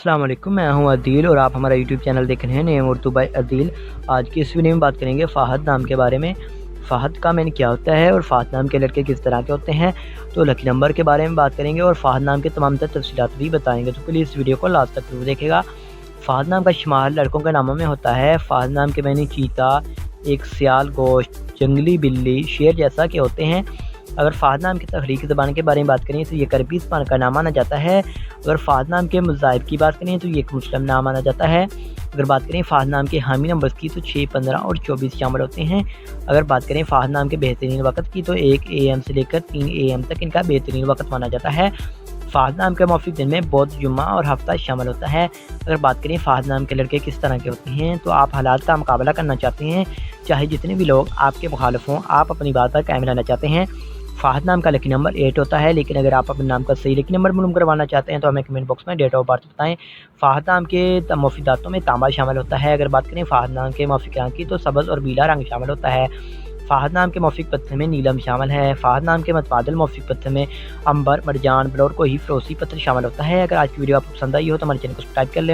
अस्सलाम वालेकुम, मैं हूं अदील और आप हमारा यूट्यूब चैनल देख रहे हैं नेम उर्दू बाय अदील। आज की इस वीडियो में बात करेंगे फ़हद नाम के बारे में। फ़हद का मीनिंग क्या होता है और फ़हद नाम के लड़के किस तरह के होते हैं, तो लकी नंबर के बारे में बात करेंगे और फ़हद नाम के तमाम तर तफसीलात भी बताएंगे। तो प्लीज़ इस वीडियो को लास्ट तक जरूर देखेगा। फ़हद नाम का शुमार लड़कों के नामों में होता है। फ़हद नाम के मानी चीता, एक सियाल गोश्त, जंगली बिल्ली, शेर जैसा के होते हैं। अगर फ़हद नाम की तखलीकी ज़बान के बारे में बात करें तो ये करबी ज़बान का नाम माना जाता है। अगर फ़हद नाम के मुज़ाहिब की बात करें तो ये एक मुस्लिम नाम माना जाता है। अगर बात करें फ़हद नाम के हामी नंबर्स की तो 6, 15 और 24 शामिल होते हैं। अगर बात करें फ़हद नाम के बेहतरीन वक्त की तो 1 AM से लेकर 3 AM तक इनका बेहतरीन वक्त माना जाता है। फ़हद नाम के मौफिक दिन में बुध, जुम्मा और हफ्ता शामिल होता है। अगर बात करें फ़हद नाम के लड़के किस तरह के होते हैं, तो आप हालात का मुकाबला करना चाहते हैं, चाहे जितने भी लोग आपके मुखालिफ हों, आप अपनी बात पर कायम रहना चाहते हैं। फ़हद नाम का लकी नंबर 8 होता है, लेकिन अगर आप अपने नाम का सही लकी नंबर मालूम करवाना चाहते हैं तो हमें कमेंट बॉक्स में डेट ऑफ बर्थ बताएं। फ़हद नाम के मौफिदातों में तांबा शामिल होता है। अगर बात करें फ़हद नाम के मौफिक रंग की तो सब्ज़ और पीला रंग शामिल होता है। फ़हद नाम के मौफिक पत्थर में नीलम शामिल है। फ़हद नाम के मतबादल मौफिक पत्थर में अंबर, मरजान, ब्लॉर, कोही, फ़िरोज़ी पत्थर शामिल होता है। अगर आज की वीडियो आपको पसंद आई हो तो हमारे चैनल को सब्सक्राइब कर लें।